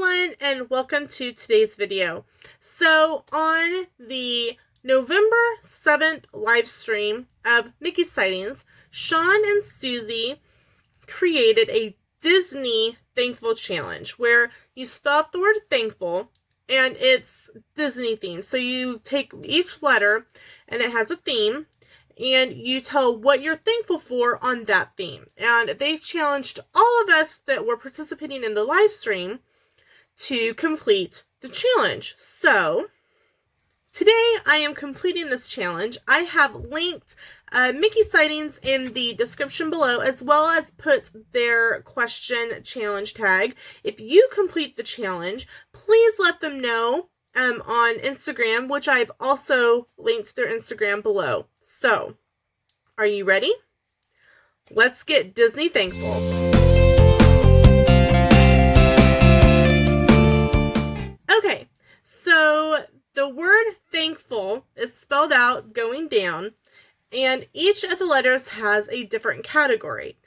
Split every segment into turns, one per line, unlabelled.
everyone, and welcome to today's video. So on the November 7th live stream of Nikki's Sightings, Sean and Susie created a Disney Thankful Challenge where you spell out the word thankful and it's Disney themed. So you take each letter and it has a theme and you tell what you're thankful for on that theme. And they challenged all of us that were participating in the live stream to complete the challenge. So today I am completing this challenge. I have linked Mickey Sightings in the description below, as well as put their question challenge tag. If you complete the challenge, please let them know on Instagram, which I've also linked their Instagram below. So, are you ready? Let's get Disney thankful. Okay, so the word thankful is spelled out going down, and each of the letters has a different category.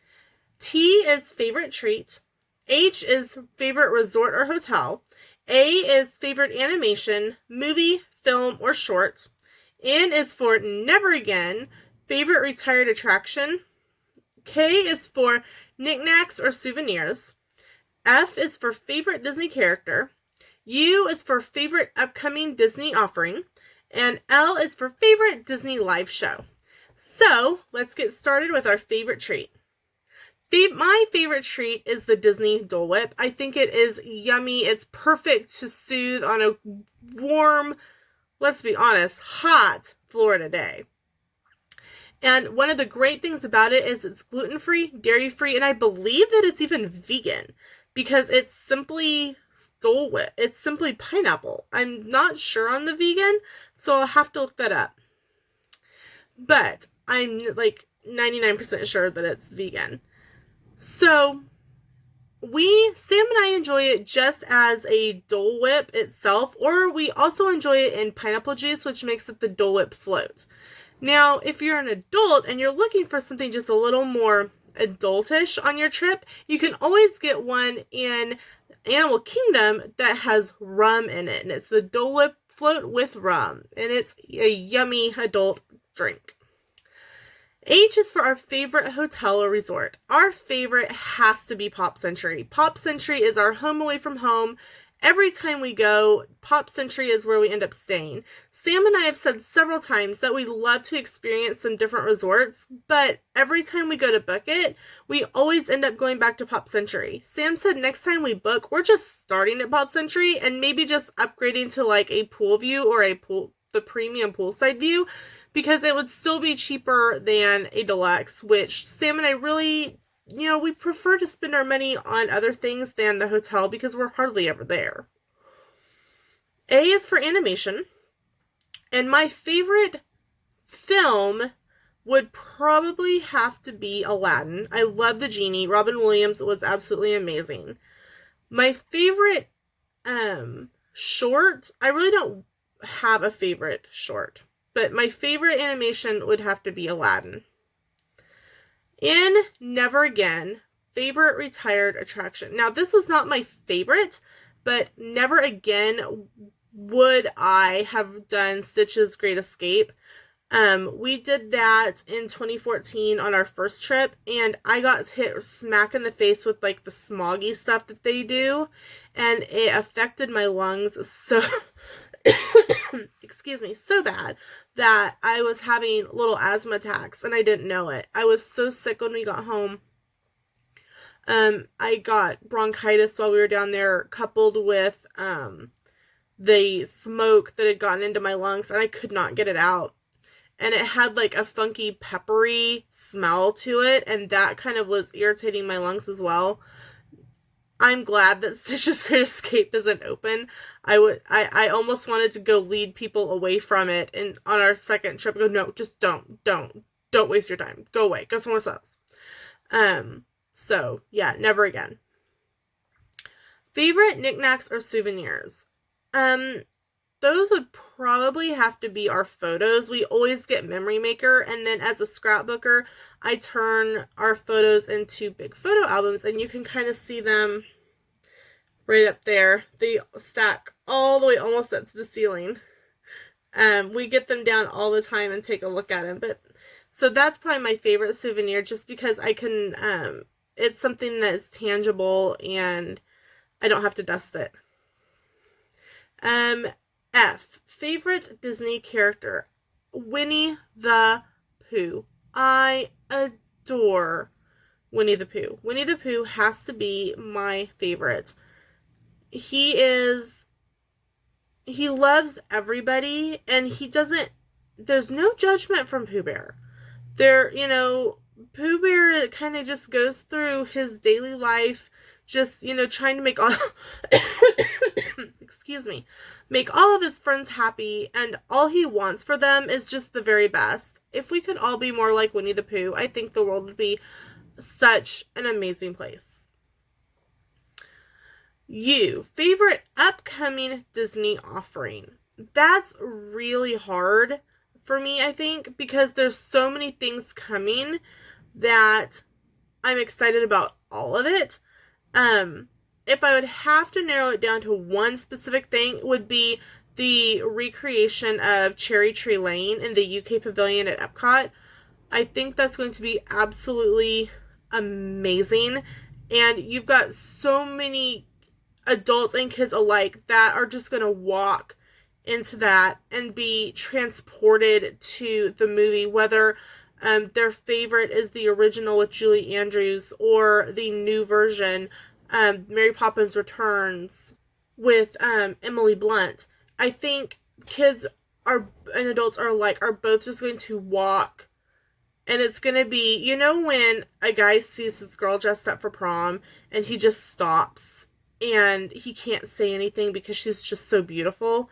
T is favorite treat, H is favorite resort or hotel, A is favorite animation, movie, film, or short, N is for never again, favorite retired attraction, K is for knickknacks or souvenirs, F is for favorite Disney character, U is for favorite upcoming Disney offering, and L is for favorite Disney live show. So, let's get started with our favorite treat. My favorite treat is the Disney Dole Whip. I think it is yummy. It's perfect to soothe on a warm, let's be honest, hot Florida day. And one of the great things about it is it's gluten-free, dairy-free, and I believe that it's even vegan because it's simply Dole Whip. It's simply pineapple. I'm not sure on the vegan, so I'll have to look that up. But I'm like 99% sure that it's vegan. So Sam and I enjoy it just as a Dole Whip itself, or we also enjoy it in pineapple juice, which makes it the Dole Whip float. Now, if you're an adult and you're looking for something just a little more adultish on your trip, you can always get one in Animal Kingdom that has rum in it, and it's the Dole Whip float with rum, and it's a yummy adult drink. H is for our favorite hotel or resort. Our favorite has to be Pop Century. Pop Century is our home away from home. Every time we go, Pop Century is where we end up staying. Sam and I have said several times that we love to experience some different resorts, but every time we go to book it, we always end up going back to Pop Century. Sam said next time we book, we're just starting at Pop Century and maybe just upgrading to like a pool view or the premium poolside view, because it would still be cheaper than a deluxe, which Sam and I really, we prefer to spend our money on other things than the hotel because we're hardly ever there. A is for animation. And my favorite film would probably have to be Aladdin. I love the genie. Robin Williams was absolutely amazing. My favorite short, I really don't have a favorite short, but my favorite animation would have to be Aladdin. In Never Again, favorite retired attraction. Now, this was not my favorite, but Never Again would I have done Stitch's Great Escape. We did that in 2014 on our first trip, and I got hit smack in the face with like the smoggy stuff that they do, and it affected my lungs so excuse me, so bad that I was having little asthma attacks and I didn't know it. I was so sick when we got home. I got bronchitis while we were down there, coupled with the smoke that had gotten into my lungs, and I could not get it out. And it had like a funky peppery smell to it, and that kind of was irritating my lungs as well. I'm glad that Stitch's Great Escape isn't open. I almost wanted to go lead people away from it, and on our second trip, go, no, just don't waste your time. Go away. Go somewhere else. So yeah, Never Again. Favorite knickknacks or souvenirs? Those would probably have to be our photos. We always get Memory Maker, and then as a scrapbooker, I turn our photos into big photo albums, and you can kind of see them right up there. They stack all the way almost up to the ceiling. We get them down all the time and take a look at them. But so that's probably my favorite souvenir, just because I can. It's something that's tangible and I don't have to dust it. Um, F, favorite Disney character, Winnie the Pooh. I adore Winnie the Pooh. Winnie the Pooh has to be my favorite. He loves everybody, and there's no judgment from Pooh Bear. Pooh Bear kind of just goes through his daily life, just, trying to make all, excuse me, make all of his friends happy, and all he wants for them is just the very best. If we could all be more like Winnie the Pooh, I think the world would be such an amazing place. Favorite upcoming Disney offering. That's really hard for me, I think, because there's so many things coming that I'm excited about all of it. If I would have to narrow it down to one specific thing, it would be the recreation of Cherry Tree Lane in the UK Pavilion at Epcot. I think that's going to be absolutely amazing. And you've got so many adults and kids alike that are just going to walk into that and be transported to the movie, whether their favorite is the original with Julie Andrews or the new version, Mary Poppins Returns with Emily Blunt. I think kids and adults are both just going to walk, and it's going to be, when a guy sees this girl dressed up for prom and he just stops and he can't say anything because she's just so beautiful.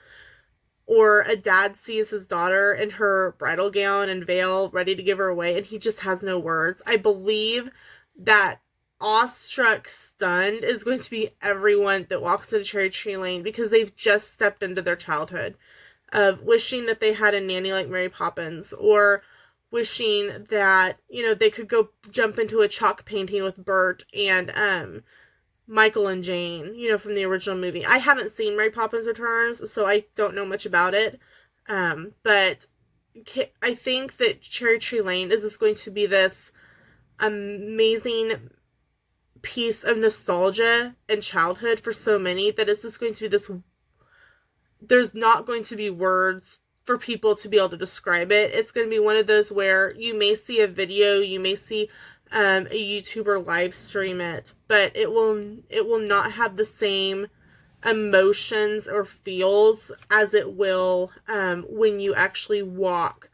Or a dad sees his daughter in her bridal gown and veil ready to give her away and he just has no words. I believe that awestruck, stunned is going to be everyone that walks into Cherry Tree Lane, because they've just stepped into their childhood of wishing that they had a nanny like Mary Poppins, or wishing that, they could go jump into a chalk painting with Bert and Michael and Jane, from the original movie. I haven't seen Mary Poppins Returns, so I don't know much about it. But I think that Cherry Tree Lane is just going to be this amazing piece of nostalgia and childhood for so many, that it's just going to be this, there's not going to be words for people to be able to describe it. It's going to be one of those where you may see a video, you may see a YouTuber live stream it, but it will not have the same emotions or feels as it will when you actually walk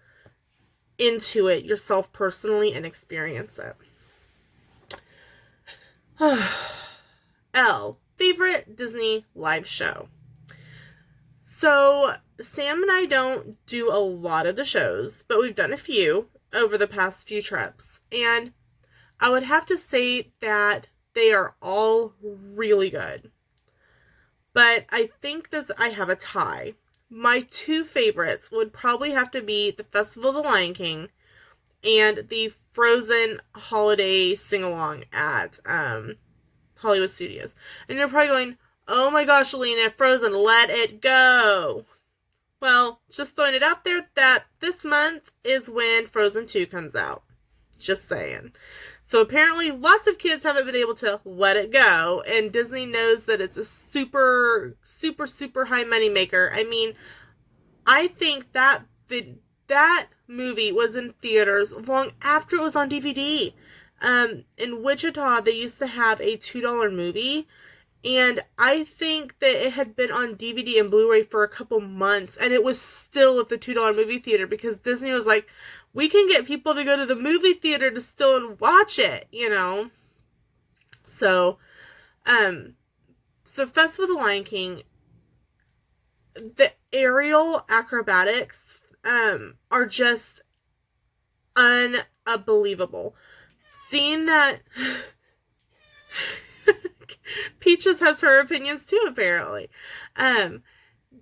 into it yourself personally and experience it. L, favorite Disney live show. So Sam and I don't do a lot of the shows, but we've done a few over the past few trips, and I would have to say that they are all really good. But I think I have a tie. My two favorites would probably have to be the Festival of the Lion King and the Frozen holiday sing-along at Hollywood Studios. And you're probably going, oh my gosh, Lena, Frozen, let it go. Well, just throwing it out there that this month is when Frozen 2 comes out. Just saying. So apparently lots of kids haven't been able to let it go, and Disney knows that it's a super, super, super high money maker. I mean, I think that movie was in theaters long after it was on DVD. In Wichita, they used to have a $2 movie, and I think that it had been on DVD and Blu-ray for a couple months, and it was still at the $2 movie theater, because Disney was like, we can get people to go to the movie theater to still watch it, So, Festival of the Lion King, the aerial acrobatics, are just unbelievable. Seeing that, Peaches has her opinions too, apparently.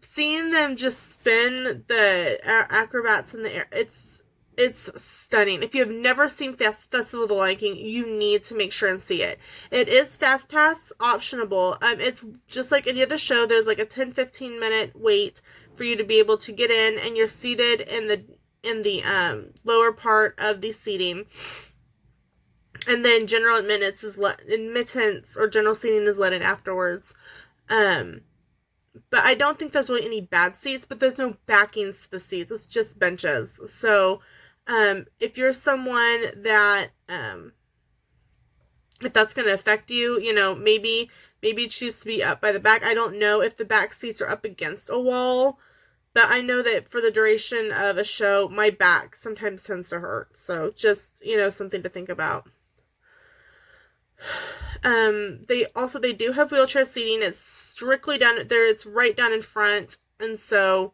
Seeing them just spin the acrobats in the air, it's It's stunning. If you have never seen Festival of the Lion King, you need to make sure and see it. It is Fast Pass optionable. It's just like any other show. There's like a 10-15 minute wait for you to be able to get in, and you're seated in the lower part of the seating. And then general admittance or general seating is let in afterwards. But I don't think there's really any bad seats, but there's no backings to the seats. It's just benches. So if you're someone that, if that's going to affect you, maybe choose to be up by the back. I don't know if the back seats are up against a wall, but I know that for the duration of a show, my back sometimes tends to hurt. So just, something to think about. They do have wheelchair seating. It's strictly down there. It's right down in front. And so,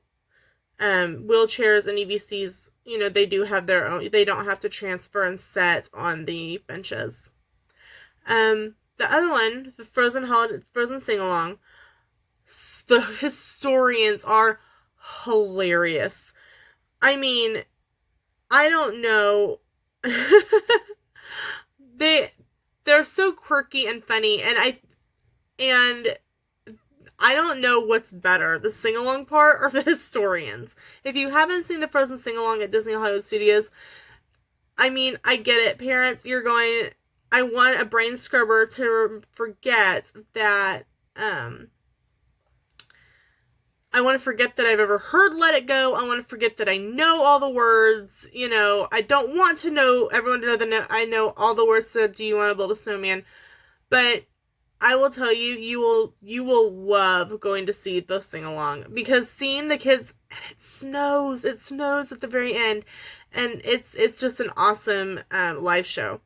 wheelchairs and EVCs, they do have their own, they don't have to transfer and set on the benches. The other one, the Frozen Sing-Along, the historians are hilarious. I mean, I don't know. They're so quirky and funny, and I don't know what's better, the sing-along part or the historians. If you haven't seen the Frozen sing-along at Disney Hollywood Studios, I mean, I get it. Parents, I want a brain scrubber to forget that, I want to forget that I've ever heard Let It Go. I want to forget that I know all the words. I don't want to know everyone to know that I know all the words to Do You Want to Build a Snowman? But I will tell you, you will love going to see the sing-along, because seeing the kids, and it snows at the very end, and it's just an awesome live show.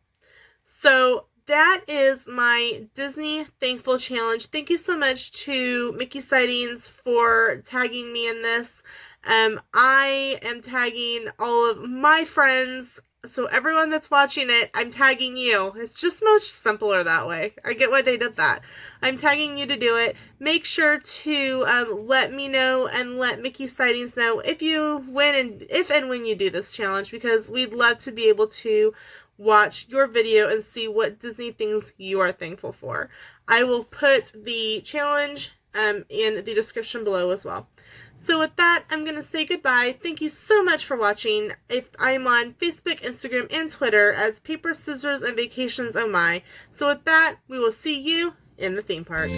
So that is my Disney Thankful Challenge. Thank you so much to Mickey Sightings for tagging me in this. I am tagging all of my friends. So everyone that's watching it, I'm tagging you. It's just much simpler that way. I get why they did that. I'm tagging you to do it. Make sure to let me know and let Mickey Sightings know if and when you do this challenge, because we'd love to be able to watch your video and see what Disney things you are thankful for. I will put the challenge in the description below as well. So with that, I'm going to say goodbye. Thank you so much for watching. I'm on Facebook, Instagram, and Twitter as Paper, Scissors, and Vacations Oh My. So with that, we will see you in the theme park.